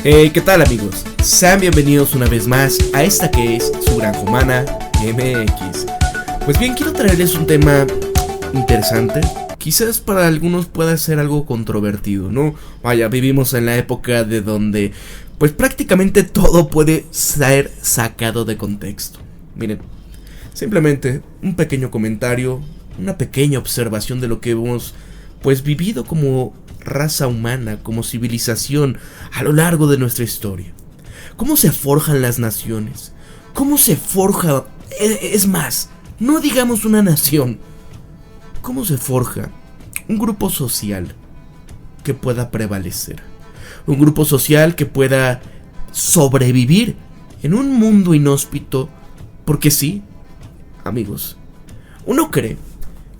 ¿Qué tal, amigos? Sean bienvenidos una vez más a esta que es su Granja Humana MX. Pues bien, quiero traerles un tema interesante. Quizás para algunos pueda ser algo controvertido, ¿no? Vaya, vivimos en la época de donde pues prácticamente todo puede ser sacado de contexto. Miren, simplemente un pequeño comentario, una pequeña observación de lo que hemos pues vivido como raza humana, como civilización a lo largo de nuestra historia. ¿Cómo se forjan las naciones? ¿Cómo se forja? Es más, no digamos una nación. ¿Cómo se forja un grupo social que pueda prevalecer? Un grupo social que pueda sobrevivir en un mundo inhóspito. Porque sí, amigos, uno cree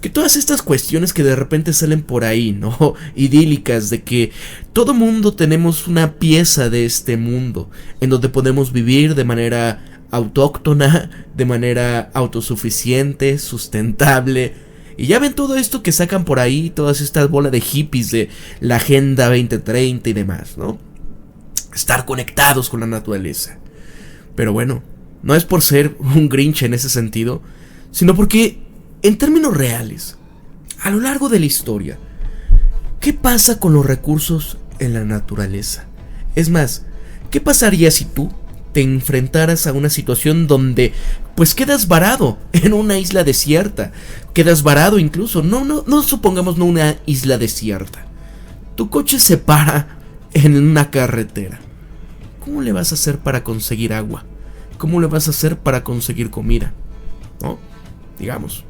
que todas estas cuestiones que de repente salen por ahí, ¿no? Idílicas, de que todo mundo tenemos una pieza de este mundo en donde podemos vivir de manera autóctona, de manera autosuficiente, sustentable. Y ya ven todo esto que sacan por ahí, todas estas bolas de hippies de la Agenda 2030 y demás, ¿no? Estar conectados con la naturaleza. Pero bueno, no es por ser un Grinch en ese sentido, sino porque en términos reales, a lo largo de la historia, ¿qué pasa con los recursos en la naturaleza? Es más, ¿qué pasaría si tú te enfrentaras a una situación donde pues quedas varado en una isla desierta? Quedas varado incluso, no supongamos no una isla desierta. Tu coche se para en una carretera. ¿Cómo le vas a hacer para conseguir agua? ¿Cómo le vas a hacer para conseguir comida? ¿No? Digamos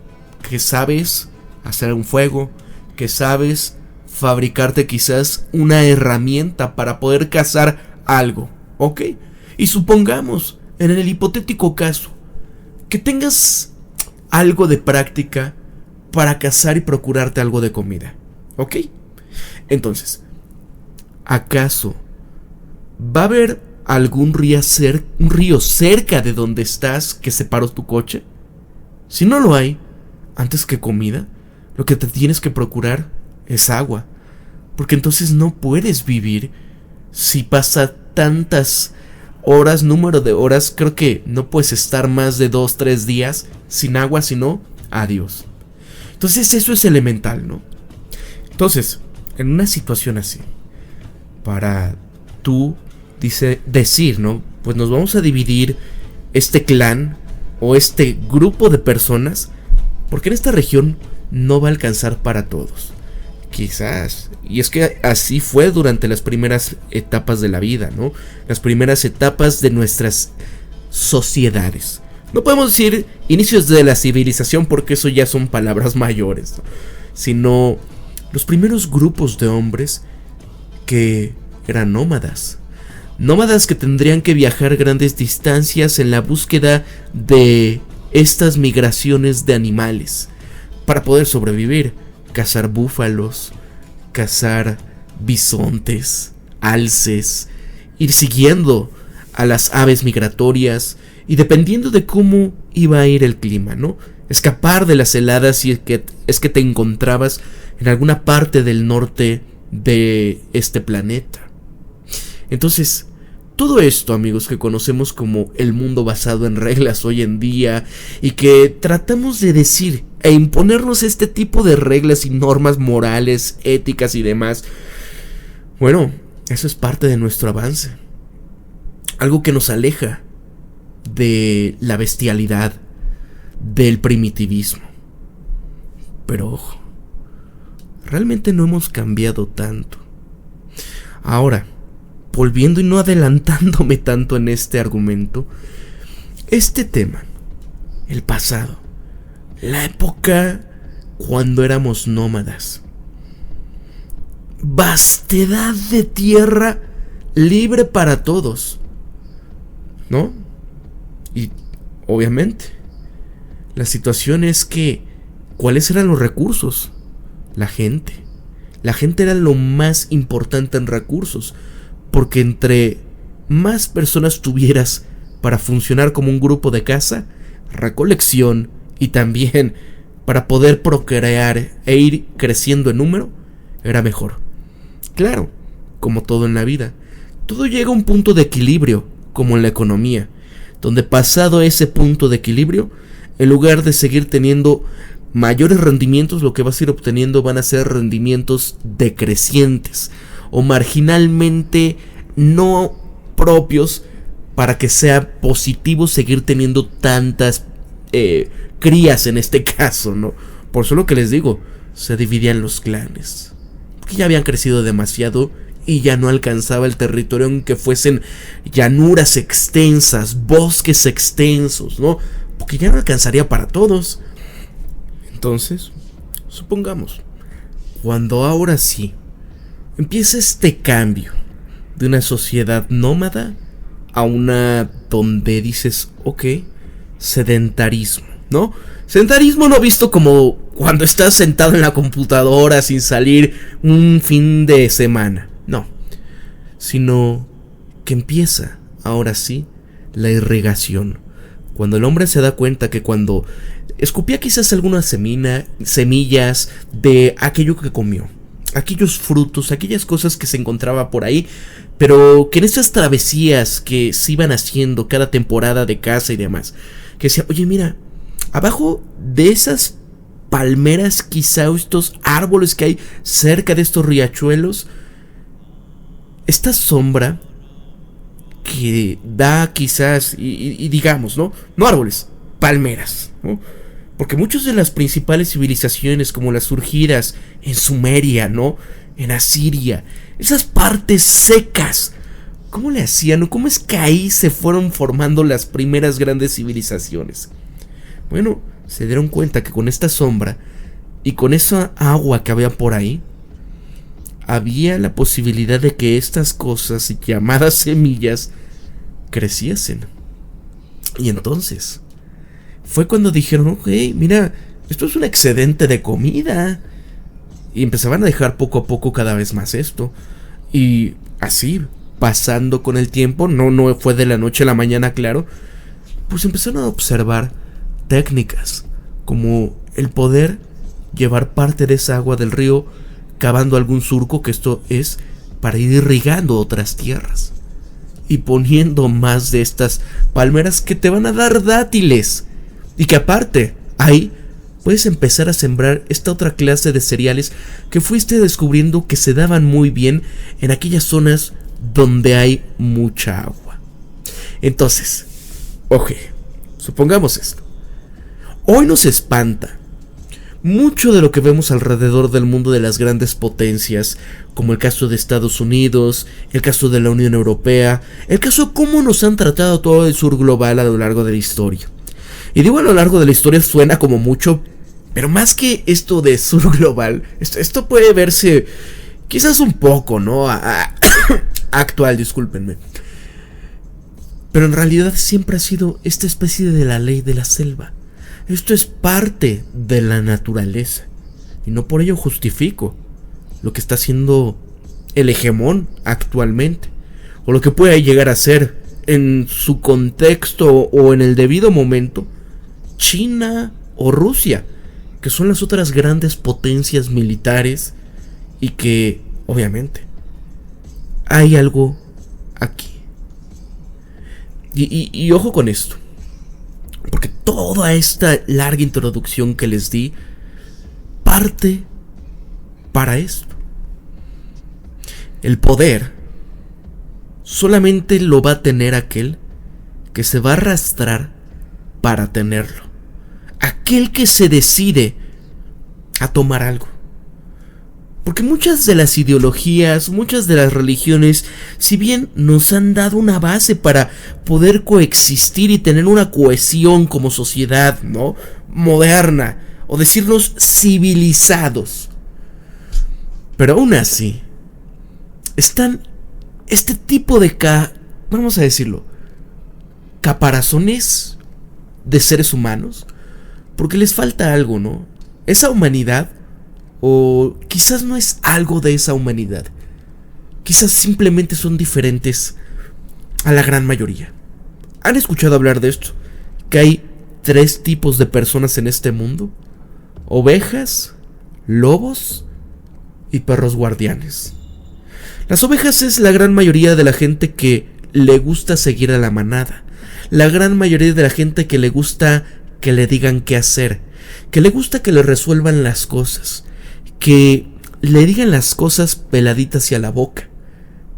que sabes hacer un fuego, que sabes fabricarte quizás una herramienta para poder cazar algo, ¿ok? Y supongamos, en el hipotético caso, que tengas algo de práctica para cazar y procurarte algo de comida, ¿ok? Entonces, ¿acaso va a haber algún río cerca de donde estás que separó tu coche? Si no lo hay, antes que comida, lo que te tienes que procurar es agua. Porque entonces no puedes vivir si pasa tantas horas, número de horas. Creo que no puedes estar más de 2-3 días sin agua, sino adiós. Entonces eso es elemental, ¿no? Entonces, en una situación así, para tú decir, ¿no? Pues nos vamos a dividir este clan o este grupo de personas, porque en esta región no va a alcanzar para todos. Quizás. Y es que así fue durante las primeras etapas de la vida, ¿no? Las primeras etapas de nuestras sociedades. No podemos decir inicios de la civilización porque eso ya son palabras mayores, ¿no? Sino los primeros grupos de hombres que eran nómadas. Nómadas que tendrían que viajar grandes distancias en la búsqueda de estas migraciones de animales para poder sobrevivir. Cazar búfalos, cazar bisontes, alces, ir siguiendo a las aves migratorias y dependiendo de cómo iba a ir el clima, ¿no? Escapar de las heladas si es que te encontrabas en alguna parte del norte de este planeta. Entonces, todo esto, amigos, que conocemos como el mundo basado en reglas hoy en día y que tratamos de decir e imponernos este tipo de reglas y normas morales, éticas y demás, bueno, eso es parte de nuestro avance. Algo que nos aleja de la bestialidad, del primitivismo. Pero ojo, realmente no hemos cambiado tanto. Ahora, volviendo y no adelantándome tanto en este argumento, este tema, el pasado, la época cuando éramos nómadas, vastedad de tierra libre para todos, ¿no? Y obviamente, la situación es que, ¿cuáles eran los recursos? La gente. La gente era lo más importante en recursos. Porque entre más personas tuvieras para funcionar como un grupo de caza, recolección y también para poder procrear e ir creciendo en número, era mejor. Claro, como todo en la vida, todo llega a un punto de equilibrio, como en la economía, donde pasado ese punto de equilibrio, en lugar de seguir teniendo mayores rendimientos, lo que vas a ir obteniendo van a ser rendimientos decrecientes o marginalmente no propios para que sea positivo seguir teniendo tantas crías en este caso, ¿no? Por eso lo que les digo, se dividían los clanes, porque ya habían crecido demasiado y ya no alcanzaba el territorio aunque fuesen llanuras extensas, bosques extensos, ¿no? Porque ya no alcanzaría para todos. Entonces, supongamos, cuando ahora sí empieza este cambio de una sociedad nómada a una donde dices, ok, sedentarismo, ¿no? Sedentarismo no visto como cuando estás sentado en la computadora sin salir un fin de semana, no, sino que empieza, ahora sí, la irrigación. Cuando el hombre se da cuenta que cuando escupía quizás algunas semillas de aquello que comió, aquellos frutos, aquellas cosas que se encontraba por ahí, pero que en esas travesías que se iban haciendo cada temporada de caza y demás, que decía, oye mira, abajo de esas palmeras quizá estos árboles que hay cerca de estos riachuelos, esta sombra que da quizás, y digamos, ¿no? No árboles, palmeras, ¿no? Porque muchas de las principales civilizaciones, como las surgidas en Sumeria, ¿no? En Asiria, esas partes secas, ¿cómo le hacían? ¿Cómo es que ahí se fueron formando las primeras grandes civilizaciones? Bueno, se dieron cuenta que con esta sombra y con esa agua que había por ahí, había la posibilidad de que estas cosas llamadas semillas creciesen. Y entonces fue cuando dijeron, ok, mira, esto es un excedente de comida. Y empezaban a dejar poco a poco cada vez más esto. Y así, pasando con el tiempo, no fue de la noche a la mañana, claro, pues empezaron a observar técnicas como el poder llevar parte de esa agua del río cavando algún surco, que esto es para ir irrigando otras tierras y poniendo más de estas palmeras que te van a dar dátiles, y que aparte ahí puedes empezar a sembrar esta otra clase de cereales que fuiste descubriendo que se daban muy bien en aquellas zonas donde hay mucha agua. Entonces, ok, supongamos esto. Hoy nos espanta mucho de lo que vemos alrededor del mundo de las grandes potencias, como el caso de Estados Unidos, el caso de la Unión Europea, el caso de cómo nos han tratado todo el sur global a lo largo de la historia. Y digo a lo largo de la historia suena como mucho, pero más que esto de sur global, esto puede verse quizás un poco, ¿no? Actual, discúlpenme. Pero en realidad siempre ha sido esta especie de la ley de la selva. Esto es parte de la naturaleza, y no por ello justifico lo que está haciendo el hegemón actualmente, o lo que puede llegar a ser en su contexto o en el debido momento China o Rusia, que son las otras grandes potencias militares, y que obviamente hay algo aquí. Y ojo con esto, porque toda esta larga introducción que les di parte para esto. El poder solamente lo va a tener aquel que se va a arrastrar para tenerlo. Aquel que se decide a tomar algo. Porque muchas de las ideologías, muchas de las religiones, si bien nos han dado una base para poder coexistir y tener una cohesión como sociedad, ¿no? Moderna, o decirnos civilizados, pero aún así están este tipo de vamos a decirlo, caparazones de seres humanos, porque les falta algo, ¿no? Esa humanidad, o quizás no es algo de esa humanidad, quizás simplemente son diferentes a la gran mayoría. ¿Han escuchado hablar de esto? Que hay 3 tipos de personas en este mundo: ovejas, lobos y perros guardianes. Las ovejas es la gran mayoría de la gente que le gusta seguir a la manada. La gran mayoría de la gente que le gusta que le digan qué hacer, que le gusta que le resuelvan las cosas, que le digan las cosas peladitas hacia la boca,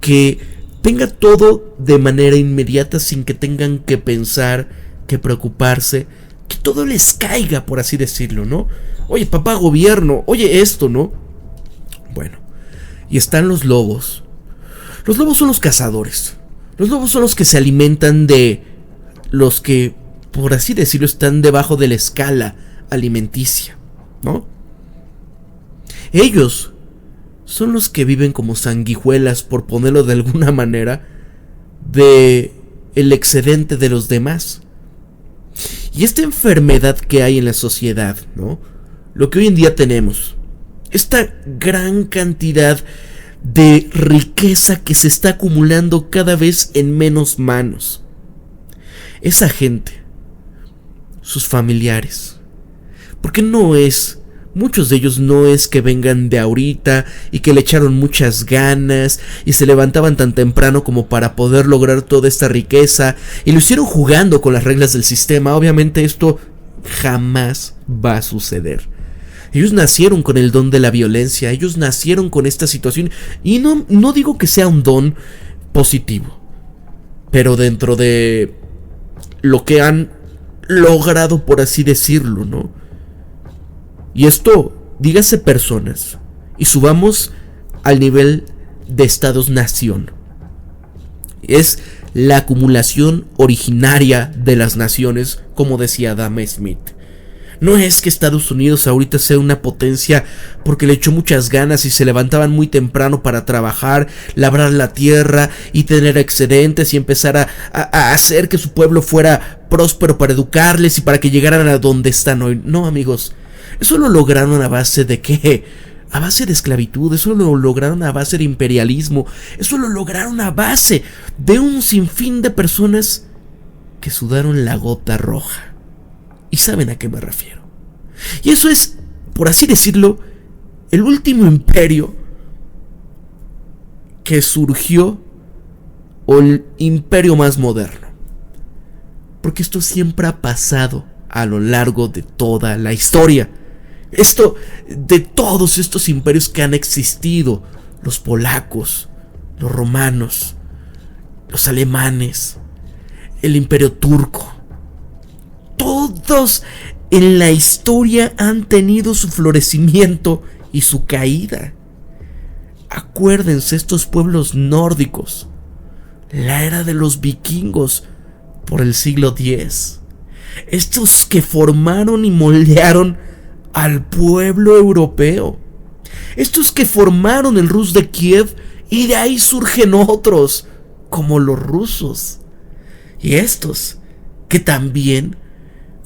que tenga todo de manera inmediata sin que tengan que pensar, que preocuparse, que todo les caiga, por así decirlo, ¿no? Oye, papá gobierno, oye esto, ¿no? Bueno, y están los lobos. Los lobos son los cazadores. Los lobos son los que se alimentan de los que, por así decirlo, están debajo de la escala alimenticia, ¿no? Ellos son los que viven como sanguijuelas, por ponerlo de alguna manera, de el excedente de los demás. Y esta enfermedad que hay en la sociedad, ¿no? Lo que hoy en día tenemos, esta gran cantidad de riqueza que se está acumulando cada vez en menos manos. Esa gente, sus familiares, porque muchos de ellos no es que vengan de ahorita y que le echaron muchas ganas y se levantaban tan temprano como para poder lograr toda esta riqueza y lo hicieron jugando con las reglas del sistema. Obviamente esto jamás va a suceder. Ellos nacieron con el don de la violencia, ellos nacieron con esta situación y no digo que sea un don positivo, pero dentro de lo que han logrado, por así decirlo, ¿no? Y esto, dígase personas, y subamos al nivel de estados-nación. Es la acumulación originaria de las naciones, como decía Adam Smith. No es que Estados Unidos ahorita sea una potencia porque le echó muchas ganas y se levantaban muy temprano para trabajar, labrar la tierra y tener excedentes y empezar a hacer que su pueblo fuera próspero para educarles y para que llegaran a donde están hoy. No, amigos, eso lo lograron a base de ¿qué? A base de esclavitud, eso lo lograron a base de imperialismo, eso lo lograron a base de un sinfín de personas que sudaron la gota roja. Y saben a qué me refiero. Y eso es, por así decirlo, el último imperio que surgió, o el imperio más moderno. Porque esto siempre ha pasado a lo largo de toda la historia. Esto, de todos estos imperios que han existido, los polacos, los romanos, los alemanes, el imperio turco, todos en la historia han tenido su florecimiento y su caída. Acuérdense, estos pueblos nórdicos, la era de los vikingos por el siglo X, estos que formaron y moldearon al pueblo europeo, estos que formaron el Rus de Kiev, y de ahí surgen otros como los rusos, y estos que también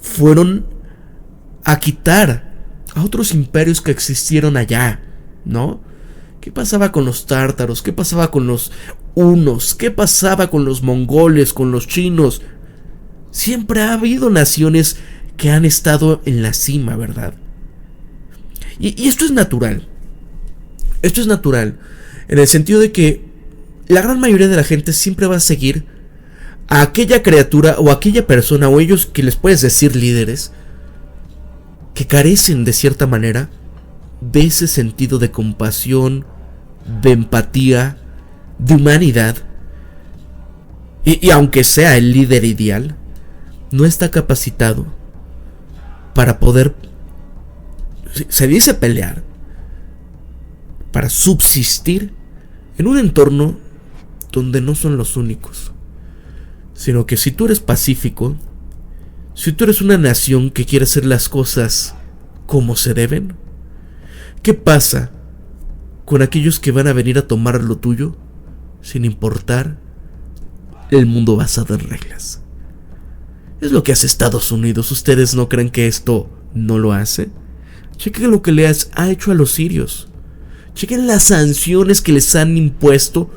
fueron a quitar a otros imperios que existieron allá, ¿no? ¿Qué pasaba con los tártaros? ¿Qué pasaba con los hunos? ¿Qué pasaba con los mongoles, con los chinos? Siempre ha habido naciones que han estado en la cima, ¿verdad? Y esto es natural. Esto es natural en el sentido de que la gran mayoría de la gente siempre va a seguir a aquella criatura o aquella persona o ellos que les puedes decir líderes que carecen de cierta manera de ese sentido de compasión, de empatía, de humanidad. Y aunque sea el líder ideal, no está capacitado para poder, se dice pelear, para subsistir en un entorno donde no son los únicos. Sino que si tú eres pacífico, si tú eres una nación que quiere hacer las cosas como se deben, ¿qué pasa con aquellos que van a venir a tomar lo tuyo sin importar el mundo basado en reglas? Es lo que hace Estados Unidos. ¿Ustedes no creen que esto no lo hace? Chequen lo que les ha hecho a los sirios. Chequen las sanciones que les han impuesto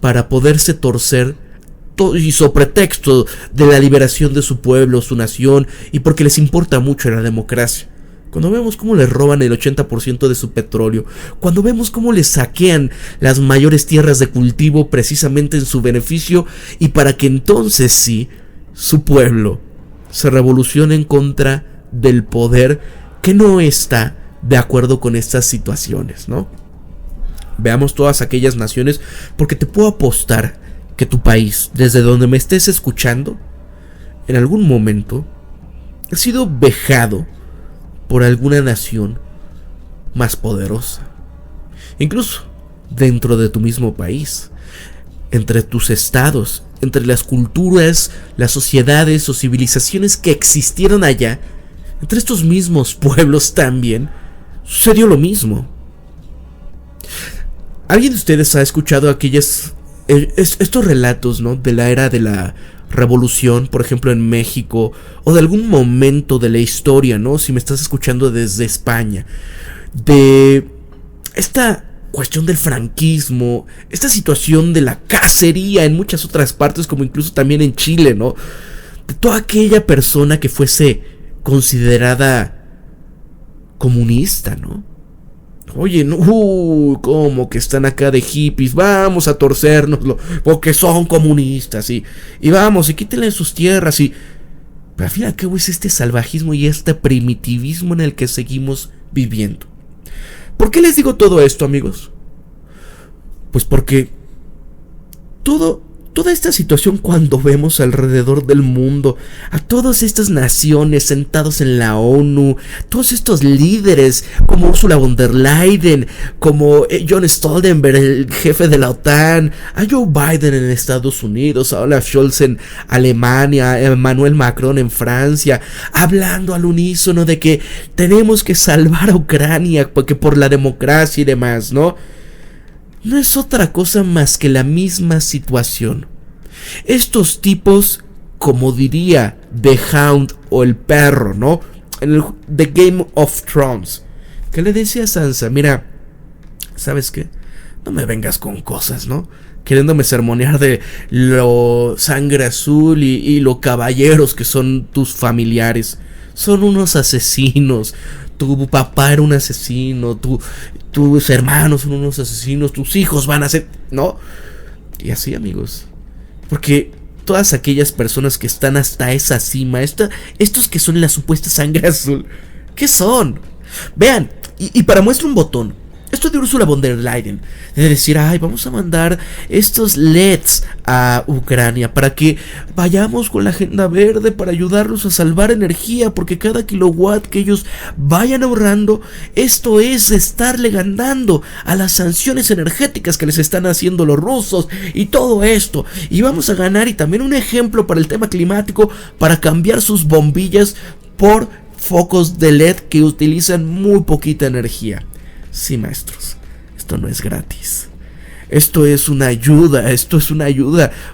para poderse torcer y sobre pretexto de la liberación de su pueblo, su nación, y porque les importa mucho la democracia. cuando vemos cómo les roban el 80% de su petróleo, cuando vemos cómo les saquean las mayores tierras de cultivo precisamente en su beneficio y para que entonces sí, su pueblo se revolucione en contra del poder que no está de acuerdo con estas situaciones, ¿no? Veamos todas aquellas naciones, porque te puedo apostar que tu país, desde donde me estés escuchando, en algún momento ha sido vejado por alguna nación más poderosa. Incluso dentro de tu mismo país, entre tus estados, entre las culturas, las sociedades o civilizaciones que existieron allá, entre estos mismos pueblos también, sucedió lo mismo. ¿Alguien de ustedes ha escuchado estos relatos, ¿no?, de la era de la revolución, por ejemplo en México, o de algún momento de la historia, ¿no? Si me estás escuchando desde España, de esta cuestión del franquismo, esta situación de la cacería en muchas otras partes, como incluso también en Chile, ¿no? De toda aquella persona que fuese considerada comunista, ¿no? Oye, no, ¿cómo que están acá de hippies? Vamos a torcérnoslo, porque son comunistas, y vamos, y quítenle sus tierras, pero al fin y al cabo es este salvajismo y este primitivismo en el que seguimos viviendo. ¿Por qué les digo todo esto, amigos? Pues porque toda esta situación, cuando vemos alrededor del mundo a todas estas naciones sentados en la ONU, todos estos líderes como Ursula von der Leyen, como John Stoltenberg, el jefe de la OTAN, a Joe Biden en Estados Unidos, a Olaf Scholz en Alemania, a Emmanuel Macron en Francia, hablando al unísono de que tenemos que salvar a Ucrania porque por la democracia y demás, ¿no? No es otra cosa más que la misma situación. Estos tipos, como diría The Hound o el perro, ¿no? En The Game of Thrones, que le decía a Sansa, mira, ¿sabes qué? No me vengas con cosas, ¿no? Queriéndome sermonear de lo sangre azul y lo caballeros que son tus familiares. Son unos asesinos. Tu papá era un asesino, tus hermanos son unos asesinos, tus hijos van a ser... ¿no? Y así, amigos. Porque todas aquellas personas que están hasta esa cima, estos que son la supuesta sangre azul, ¿qué son? Vean, y para muestra un botón, esto de Ursula von der Leyen, de decir, ay, vamos a mandar estos LEDs a Ucrania para que vayamos con la agenda verde para ayudarlos a salvar energía, porque cada kilowatt que ellos vayan ahorrando, esto es estarle ganando a las sanciones energéticas que les están haciendo los rusos y todo esto, y vamos a ganar, y también un ejemplo para el tema climático, para cambiar sus bombillas por focos de LED que utilizan muy poquita energía. Sí, maestros, esto no es gratis. Esto es una ayuda,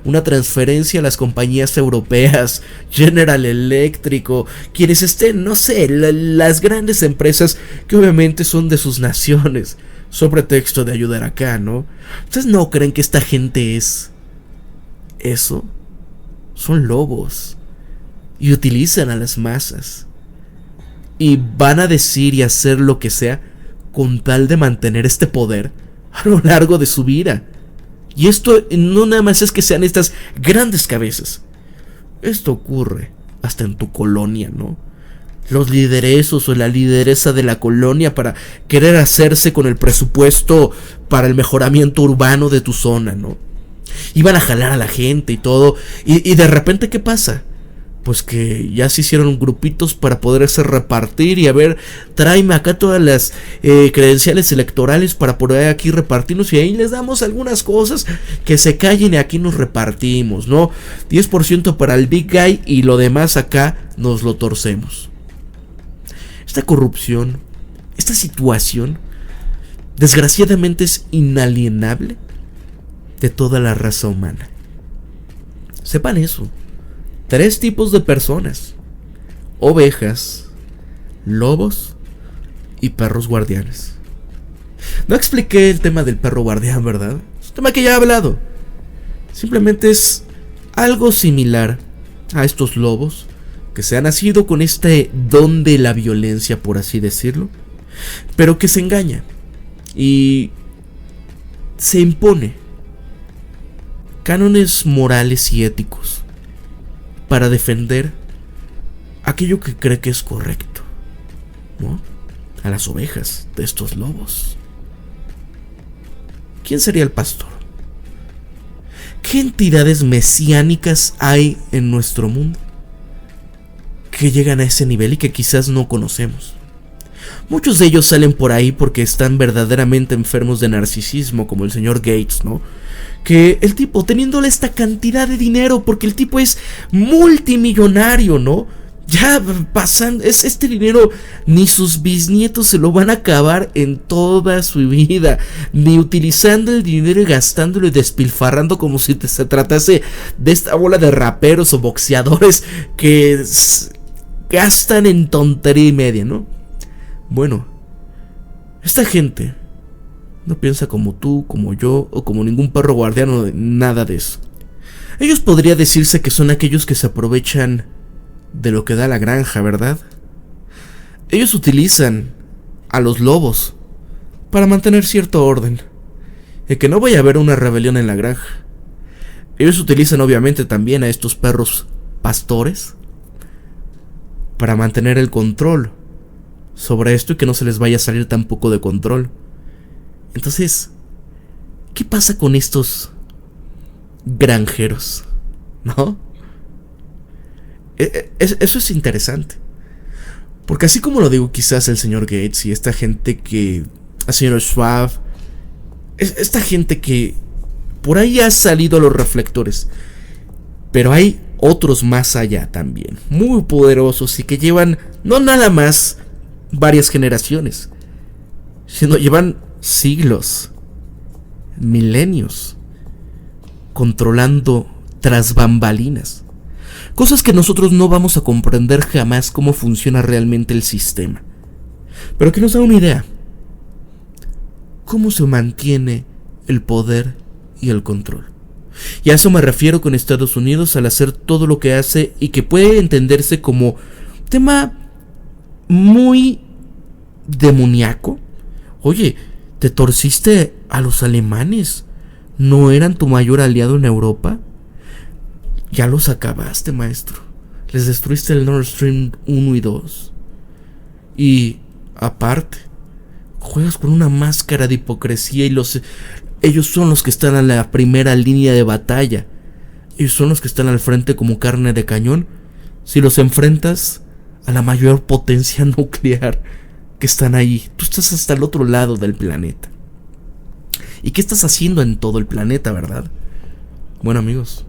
una transferencia a las compañías europeas, General Electric, quienes estén, no sé, las grandes empresas que obviamente son de sus naciones, sobre pretexto de ayudar acá, ¿no? ¿Ustedes no creen que esta gente es eso? Son lobos y utilizan a las masas y van a decir y hacer lo que sea con tal de mantener este poder a lo largo de su vida. Y esto no nada más es que sean estas grandes cabezas. Esto ocurre hasta en tu colonia, ¿no? Los lideresos o la lideresa de la colonia para querer hacerse con el presupuesto para el mejoramiento urbano de tu zona, ¿no? Y van a jalar a la gente y todo. Y de repente, ¿qué pasa? Pues que ya se hicieron grupitos para poderse repartir y a ver, tráeme acá todas las credenciales electorales para poder aquí repartirnos, y ahí les damos algunas cosas, que se callen y aquí nos repartimos, ¿no? 10% para el big guy y lo demás acá nos lo torcemos. Esta corrupción, esta situación, desgraciadamente es inalienable de toda la raza humana. Sepan eso. 3 tipos de personas: ovejas, lobos y perros guardianes. No expliqué el tema del perro guardián, ¿verdad? Es un tema que ya he hablado. Simplemente es algo similar a estos lobos que que se ha nacido con este don de la violencia, por así decirlo, pero que se engaña y se impone cánones morales y éticos para defender aquello que cree que es correcto, ¿no? A las ovejas de estos lobos. ¿Quién sería el pastor? ¿Qué entidades mesiánicas hay en nuestro mundo que llegan a ese nivel y que quizás no conocemos? Muchos de ellos salen por ahí porque están verdaderamente enfermos de narcisismo, como el señor Gates, ¿no? Que el tipo, teniéndole esta cantidad de dinero, porque el tipo es multimillonario, ¿no? Ya pasando, este dinero ni sus bisnietos se lo van a acabar en toda su vida, ni utilizando el dinero y gastándolo y despilfarrando como si se tratase de esta bola de raperos o boxeadores que gastan en tontería y media, ¿no? Bueno, esta gente no piensa como tú, como yo o como ningún perro guardiano, nada de eso. Ellos podría decirse que son aquellos que se aprovechan de lo que da la granja, ¿verdad? Ellos utilizan a los lobos para mantener cierto orden y que no vaya a haber una rebelión en la granja. Ellos utilizan obviamente también a estos perros pastores para mantener el control sobre esto y que no se les vaya a salir tampoco de control. Entonces, ¿qué pasa con estos granjeros? ¿No? Eso es interesante. Porque así como lo digo quizás el señor Gates y esta gente que... el señor Schwab, esta gente que por ahí ha salido a los reflectores, pero hay otros más allá también, muy poderosos y que llevan no nada más varias generaciones, sino llevan siglos, milenios, controlando tras bambalinas. Cosas que nosotros no vamos a comprender jamás cómo funciona realmente el sistema, pero que nos da una idea. ¿Cómo se mantiene el poder y el control? Y a eso me refiero con Estados Unidos al hacer todo lo que hace y que puede entenderse como tema muy demoníaco. Oye, te torciste a los alemanes. ¿No eran tu mayor aliado en Europa? Ya los acabaste, maestro. Les destruiste el Nord Stream 1 y 2. Y aparte, juegas con una máscara de hipocresía y ellos son los que están en la primera línea de batalla. Ellos son los que están al frente como carne de cañón. Si los enfrentas a la mayor potencia nuclear que están ahí, tú estás hasta el otro lado del planeta. ¿Y qué estás haciendo en todo el planeta, verdad? Bueno, amigos,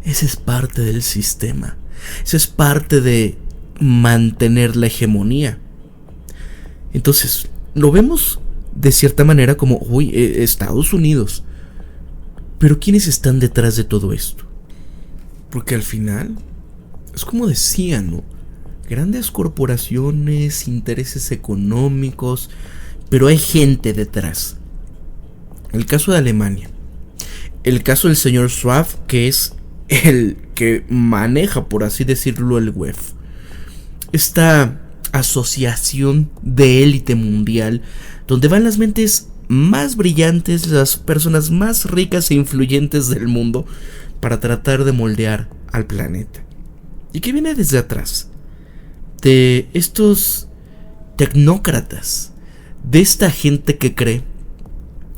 ese es parte del sistema. Eso es parte de mantener la hegemonía. Entonces, lo vemos de cierta manera como, uy, Estados Unidos. Pero ¿quiénes están detrás de todo esto? Porque al final, es como decían, ¿no? Grandes corporaciones, intereses económicos, pero hay gente detrás. El caso de Alemania. El caso del señor Schwab, que es el que maneja, por así decirlo, el WEF. Esta asociación de élite mundial, donde van las mentes más brillantes, las personas más ricas e influyentes del mundo, para tratar de moldear al planeta. Y que viene desde atrás, de estos tecnócratas, de esta gente que cree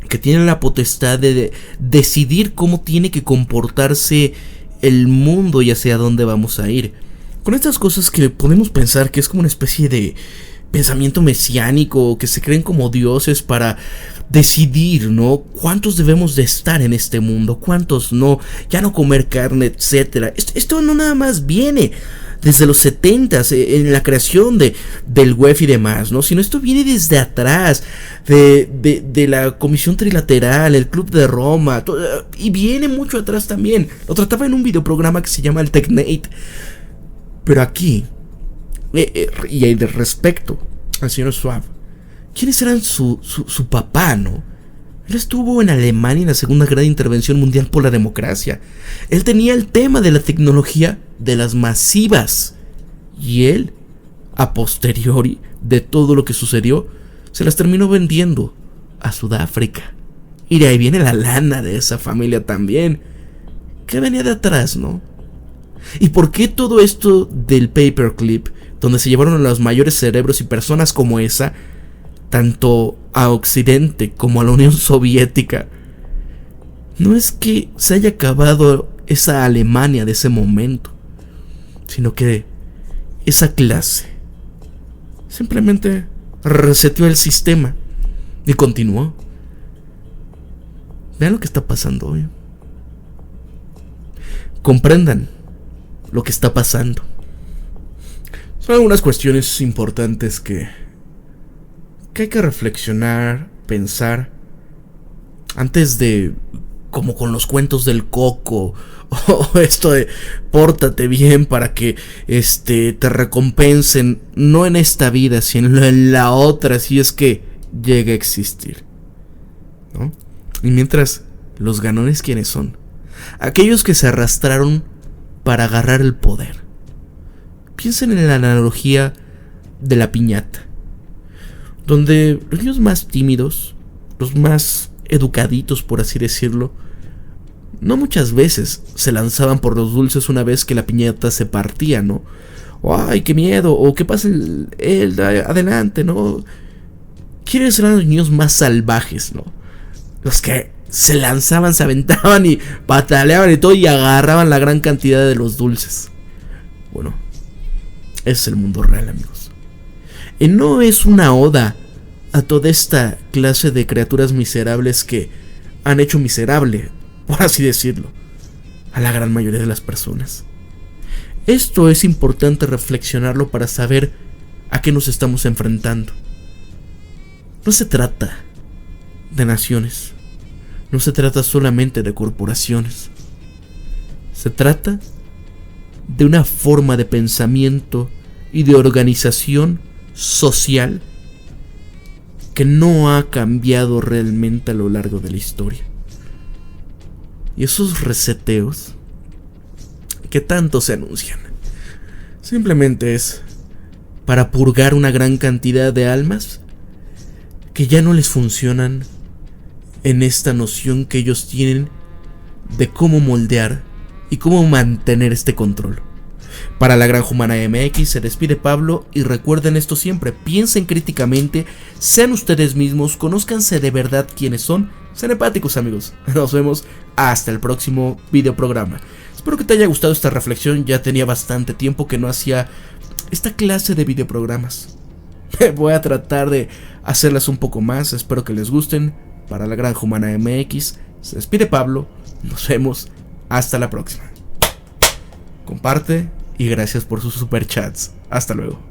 que tiene la potestad de decidir cómo tiene que comportarse el mundo y hacia dónde vamos a ir. Con estas cosas que podemos pensar que es como una especie de pensamiento mesiánico, que se creen como dioses para decidir, ¿no? ¿Cuántos debemos de estar en este mundo? ¿Cuántos no? Ya no comer carne, etcétera. Esto no nada más viene desde los 70s, en la creación del WEF y demás, ¿no? Sino esto viene desde atrás, de la Comisión Trilateral, el Club de Roma, y viene mucho atrás también. Lo trataba en un videoprograma que se llama el TechNate. Pero aquí, y de respecto al señor Schwab, ¿quiénes eran su papá, no? Él estuvo en Alemania en la Segunda Gran Intervención Mundial por la Democracia. Él tenía el tema de la tecnología de las masivas Y él, a posteriori de todo lo que sucedió, se las terminó vendiendo a Sudáfrica. Y de ahí viene la lana de esa familia también. ¿Qué venía de atrás, no? ¿Y por qué todo esto del paperclip, donde se llevaron a los mayores cerebros y personas como esa, tanto a Occidente como a la Unión Soviética? No es que se haya acabado esa Alemania de ese momento, sino que esa clase simplemente reseteó el sistema y continuó. Vean lo que está pasando hoy. Comprendan lo que está pasando. Son algunas cuestiones importantes que hay que reflexionar, pensar, antes de, como con los cuentos del Coco, o esto de pórtate bien para que te recompensen, no en esta vida, sino en la otra, si es que llega a existir, ¿no? Y mientras, los ganones, ¿quiénes son? Aquellos que se arrastraron para agarrar el poder. Piensen en la analogía de la piñata, donde los niños más tímidos, los más educaditos, por así decirlo, no muchas veces se lanzaban por los dulces una vez que la piñata se partía, ¿no? O, ¡ay, qué miedo! O, ¿qué pasa? Adelante, ¿no? ¿Quiénes serán los niños más salvajes, no? Los que se lanzaban, se aventaban y pataleaban y todo y agarraban la gran cantidad de los dulces. Bueno, ese es el mundo real, amigos. Y no es una oda a toda esta clase de criaturas miserables que han hecho miserable, por así decirlo, a la gran mayoría de las personas. Esto es importante reflexionarlo para saber a qué nos estamos enfrentando. No se trata de naciones, no se trata solamente de corporaciones. Se trata de una forma de pensamiento y de organización social que no ha cambiado realmente a lo largo de la historia. Y esos reseteos que tanto se anuncian, simplemente es para purgar una gran cantidad de almas que ya no les funcionan en esta noción que ellos tienen de cómo moldear y cómo mantener este control. Para la Granja Humana MX se despide Pablo, y recuerden esto siempre: piensen críticamente, sean ustedes mismos, conózcanse de verdad quiénes son, sean empáticos, amigos. Nos vemos hasta el próximo videoprograma. Espero que te haya gustado esta reflexión, ya tenía bastante tiempo que no hacía esta clase de videoprogramas. Voy a tratar de hacerlas un poco más, espero que les gusten. Para la Granja Humana MX se despide Pablo, nos vemos hasta la próxima. Comparte y gracias por sus superchats. Hasta luego.